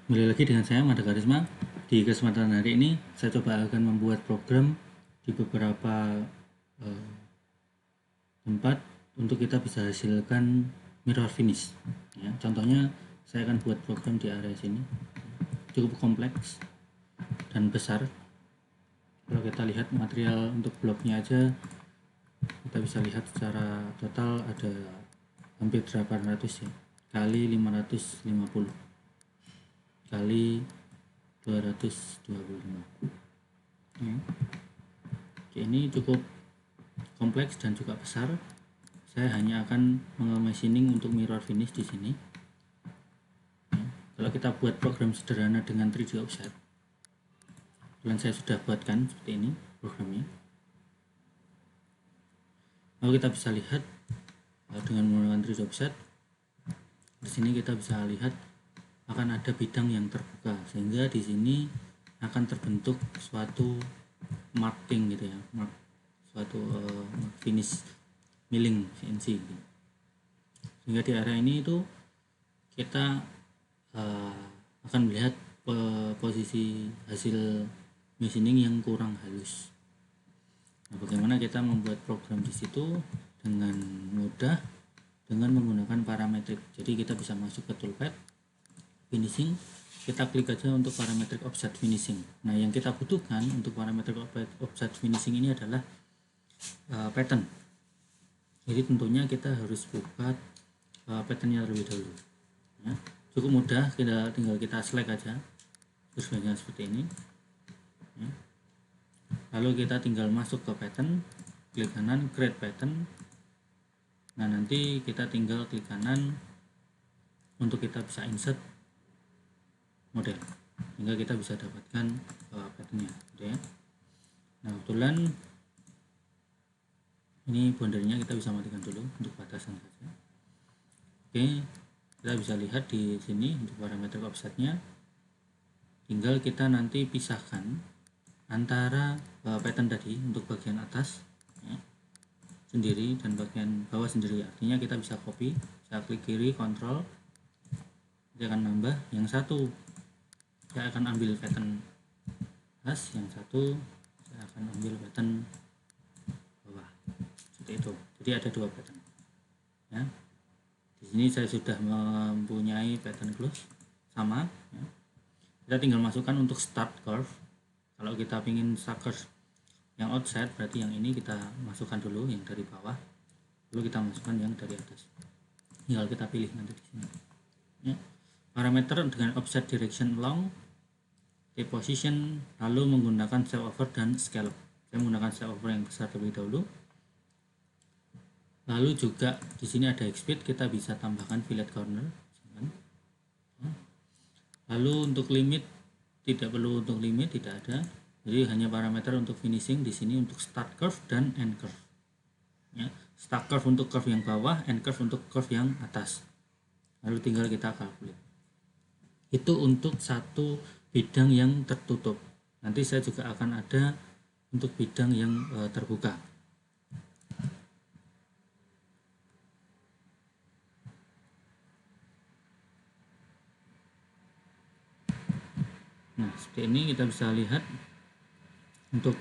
Kembali lagi dengan saya Mada Karisma. Di kesempatan hari ini saya coba akan membuat program di beberapa tempat untuk kita bisa hasilkan mirror finish ya. Contohnya saya akan buat program di area sini, cukup kompleks dan besar. Kalau kita lihat material untuk bloknya aja, kita bisa lihat secara total ada hampir 800 ya, kali 550 kali 225 ya. Oke, ini cukup kompleks dan juga besar. Saya hanya akan mengmachining untuk mirror finish di sini ya. Kalau kita buat program sederhana dengan 3D offset, dan saya sudah buatkan seperti ini programnya, lalu kita bisa lihat dengan menggunakan 3D offset. Di sini kita bisa lihat akan ada bidang yang terbuka, sehingga di sini akan terbentuk suatu marking gitu ya, suatu finish milling CNC gitu. Sehingga di area ini itu kita akan melihat posisi hasil machining yang kurang halus. Nah, bagaimana kita membuat program di situ dengan mudah dengan menggunakan parametrik. Jadi kita bisa masuk ke toolpad finishing, kita klik aja untuk parametric offset finishing. Nah, yang kita butuhkan untuk parametric offset finishing ini adalah pattern. Jadi tentunya kita harus buka patternnya terlebih dahulu ya. Cukup mudah, tinggal kita select aja terusnya seperti ini ya. Lalu kita tinggal masuk ke pattern, klik kanan create pattern. Nah, nanti kita tinggal klik kanan untuk kita bisa insert model, sehingga kita bisa dapatkan patternnya gitu ya. Nah, kebetulan ini boundernya kita bisa matikan dulu untuk batasan saja. Oke, kita bisa lihat di sini untuk parameter offsetnya, tinggal kita nanti pisahkan antara pattern tadi untuk bagian atas ya, sendiri dan bagian bawah sendiri. Artinya kita bisa copy, saya klik kiri kontrol, dia akan nambah. Yang satu saya akan ambil pattern atas, yang satu saya akan ambil pattern bawah, seperti itu. Jadi ada dua pattern ya. Di sini saya sudah mempunyai pattern close sama ya. Kita tinggal masukkan untuk start curve. Kalau kita ingin start curve yang outside, berarti yang ini kita masukkan dulu yang dari bawah, lalu kita masukkan yang dari atas. Tinggal kita pilih nanti di sini ya. Parameter dengan offset direction along, the position, lalu menggunakan step over dan scallop. Saya menggunakan step over yang besar terlebih dahulu. Lalu juga di sini ada X-speed, kita bisa tambahkan fillet corner. Lalu untuk limit, tidak perlu untuk limit, tidak ada. Jadi hanya parameter untuk finishing di sini untuk start curve dan end curve ya. Start curve untuk curve yang bawah, end curve untuk curve yang atas. Lalu tinggal kita calculate. Itu untuk satu bidang yang tertutup. Nanti saya juga akan ada untuk bidang yang terbuka. Nah, seperti ini kita bisa lihat untuk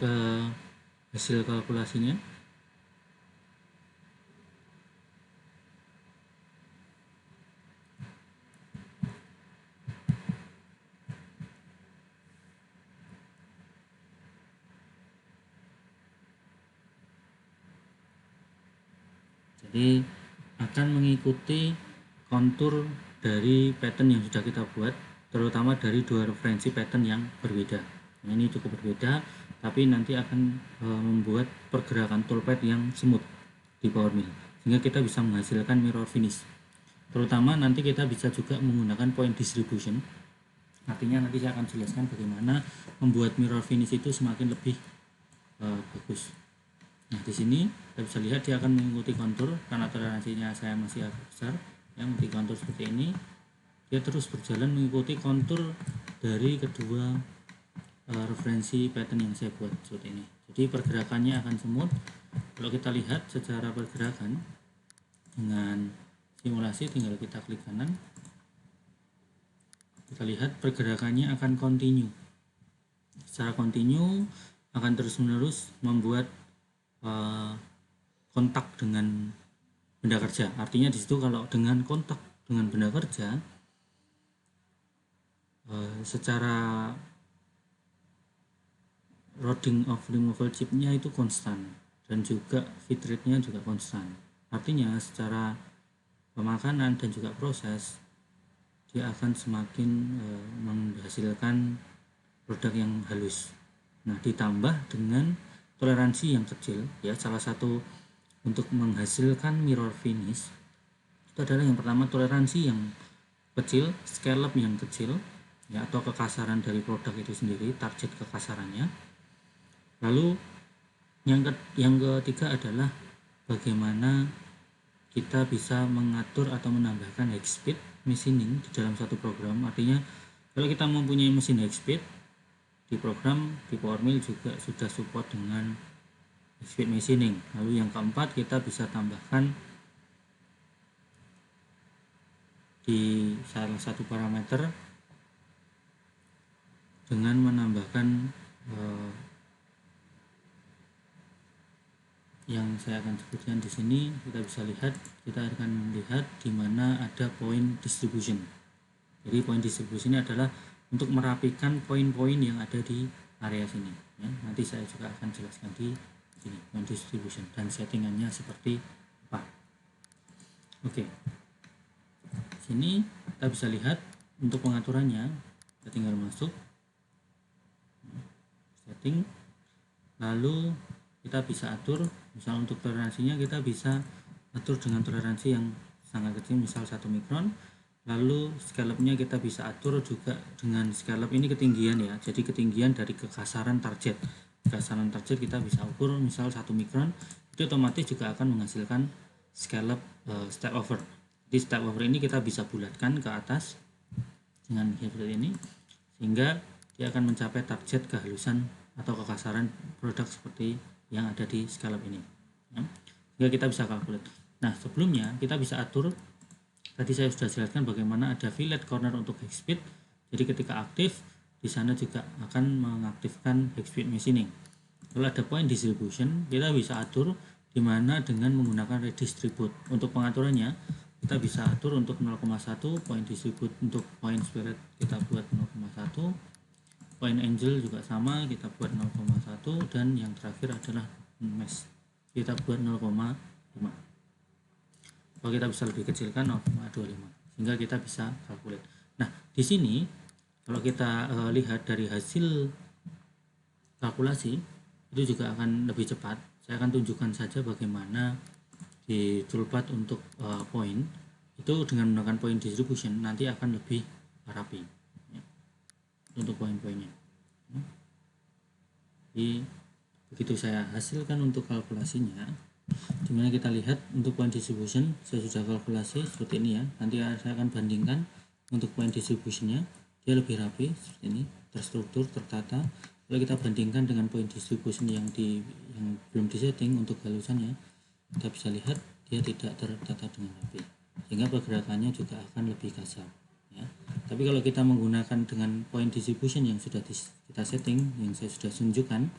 hasil kalkulasinya. Jadi akan mengikuti kontur dari pattern yang sudah kita buat, terutama dari dua referensi pattern yang berbeda. Nah, ini cukup berbeda, tapi nanti akan membuat pergerakan toolpad yang smooth di Power Mill, sehingga kita bisa menghasilkan mirror finish. Terutama nanti kita bisa juga menggunakan point distribution. Artinya nanti saya akan jelaskan bagaimana membuat mirror finish itu semakin lebih bagus. Nah, di sini kita bisa lihat dia akan mengikuti kontur, karena toleransinya saya masih agak besar yang mengikuti kontur seperti ini. Dia terus berjalan mengikuti kontur dari kedua referensi pattern yang saya buat seperti ini. Jadi pergerakannya akan smooth. Kalau kita lihat secara pergerakan dengan simulasi, tinggal kita klik kanan, kita lihat pergerakannya akan continue. Secara continue akan terus-menerus membuat kontak dengan benda kerja. Artinya di situ kalau dengan kontak dengan benda kerja, secara loading of removal chipnya itu konstan dan juga feed rate-nya juga konstan. Artinya secara pemakanan dan juga proses dia akan semakin menghasilkan produk yang halus. Nah, ditambah dengan toleransi yang kecil, ya, salah satu untuk menghasilkan mirror finish itu adalah yang pertama toleransi yang kecil, scallop yang kecil, ya, atau kekasaran dari produk itu sendiri, target kekasarannya. Lalu yang ketiga adalah bagaimana kita bisa mengatur atau menambahkan high speed machining di dalam satu program. Artinya kalau kita mempunyai mesin high speed di program di PowerMill juga sudah support dengan high speed machining. Lalu yang keempat kita bisa tambahkan di salah satu parameter dengan menambahkan yang saya akan sebutkan di sini. Kita bisa lihat, kita akan melihat di mana ada point distribution. Jadi point distribution ini adalah untuk merapikan poin-poin yang ada di area sini, ya. Nanti saya juga akan jelaskan di sini point distribution dan settingannya seperti apa. Oke, sini kita bisa lihat untuk pengaturannya. Kita tinggal masuk setting, lalu kita bisa atur, misal untuk toleransinya kita bisa atur dengan toleransi yang sangat kecil, misal 1 mikron. Lalu scallopnya kita bisa atur juga dengan scallop ini ketinggian, ya, jadi ketinggian dari kekasaran target. Kekasaran target kita bisa ukur misal 1 mikron, itu otomatis juga akan menghasilkan scallop step over. Di step over ini kita bisa bulatkan ke atas dengan seperti ini, sehingga dia akan mencapai target kehalusan atau kekasaran produk seperti yang ada di scallop ini, ya. Sehingga kita bisa calculate. Nah, sebelumnya kita bisa atur, tadi saya sudah jelaskan bagaimana ada fillet corner untuk high speed. Jadi ketika aktif di sana juga akan mengaktifkan high speed machining. Kalau ada point distribution, kita bisa atur di mana dengan menggunakan redistribute. Untuk pengaturannya kita bisa atur untuk 0,1 point distribute, untuk point spirit kita buat 0,1, point angel juga sama, kita buat 0,1, dan yang terakhir adalah mesh, kita buat 0,5. Kalau kita bisa lebih kecilkan 0,25, sehingga kita bisa calculate. Nah, di sini kalau kita lihat dari hasil kalkulasi itu juga akan lebih cepat. Saya akan tunjukkan saja bagaimana di toolpath untuk point itu dengan menggunakan point distribution nanti akan lebih rapi, ya, untuk poin-poinnya. Jadi begitu saya hasilkan untuk kalkulasinya, dimana kita lihat untuk point distribution saya sudah kalkulasi seperti ini, ya. Nanti saya akan bandingkan untuk point distributionnya, dia lebih rapi seperti ini, terstruktur, tertata. Kalau kita bandingkan dengan point distribution yang belum disetting untuk halusannya, kita bisa lihat dia tidak tertata dengan rapi, sehingga pergerakannya juga akan lebih kasar, ya. Tapi kalau kita menggunakan dengan point distribution yang sudah kita setting, yang saya sudah tunjukkan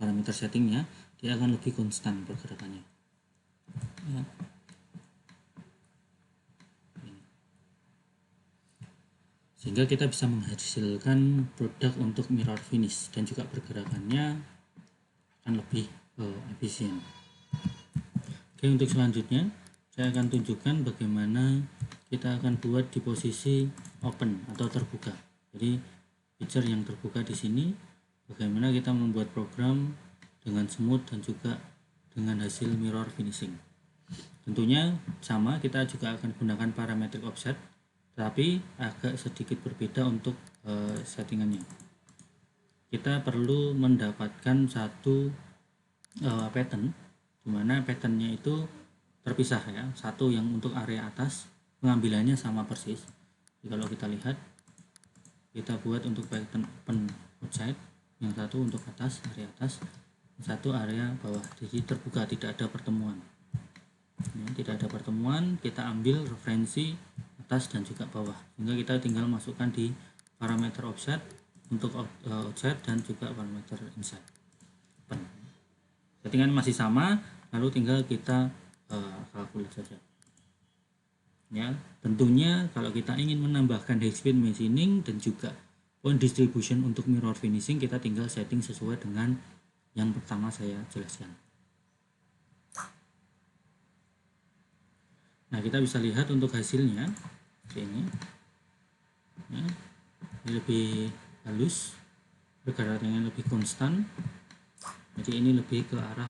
parameter settingnya, dia akan lebih konstan pergerakannya, ya. Sehingga kita bisa menghasilkan produk untuk mirror finish dan juga pergerakannya akan lebih efisien. Oke, untuk selanjutnya saya akan tunjukkan bagaimana kita akan buat di posisi open atau terbuka. Jadi feature yang terbuka di sini, bagaimana kita membuat program dengan smooth dan juga dengan hasil mirror finishing. Tentunya sama, kita juga akan gunakan parametric offset, tapi agak sedikit berbeda untuk settingannya. Kita perlu mendapatkan satu pattern, dimana patternnya itu terpisah, ya. Satu yang untuk area atas pengambilannya sama persis. Jadi kalau kita lihat, kita buat untuk pattern open outside, yang satu untuk atas, area atas, satu area bawah, jadi terbuka, tidak ada pertemuan, ya, tidak ada pertemuan. Kita ambil referensi atas dan juga bawah, sehingga kita tinggal masukkan di parameter offset untuk offset dan juga parameter inside open. Settingan masih sama, lalu tinggal kita kalkulasi saja ya. Tentunya kalau kita ingin menambahkan high speed machining dan juga point distribution untuk mirror finishing, kita tinggal setting sesuai dengan yang pertama saya jelaskan. Nah, kita bisa lihat untuk hasilnya ini ya, lebih halus, pergerakannya lebih konstan, jadi ini lebih ke arah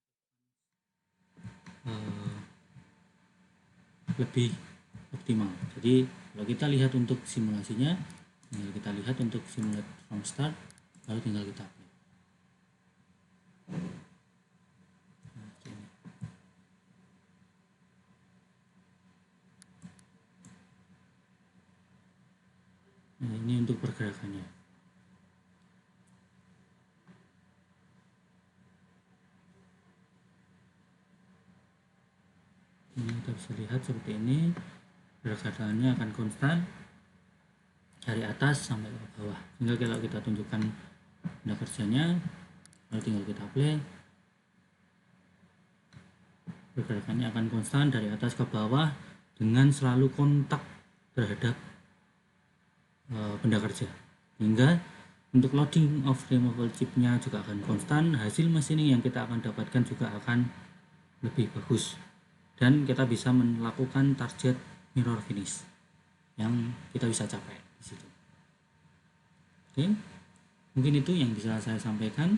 lebih optimal. Jadi kalau kita lihat untuk simulasinya, tinggal kita lihat untuk simulate from start, lalu tinggal kita apply. Nah, ini untuk pergerakannya. Ini kita bisa lihat seperti ini, pergerakannya akan konstan dari atas sampai ke bawah. Sehingga kalau kita tunjukkan benda kerjanya, lalu tinggal kita apply, pergerakannya akan konstan dari atas ke bawah dengan selalu kontak terhadap benda kerja. Hingga untuk loading of removable chipnya juga akan konstan, hasil machining yang kita akan dapatkan juga akan lebih bagus, dan kita bisa melakukan target mirror finish yang kita bisa capai di situ. Oke, mungkin itu yang bisa saya sampaikan.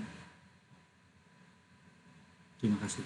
Terima kasih.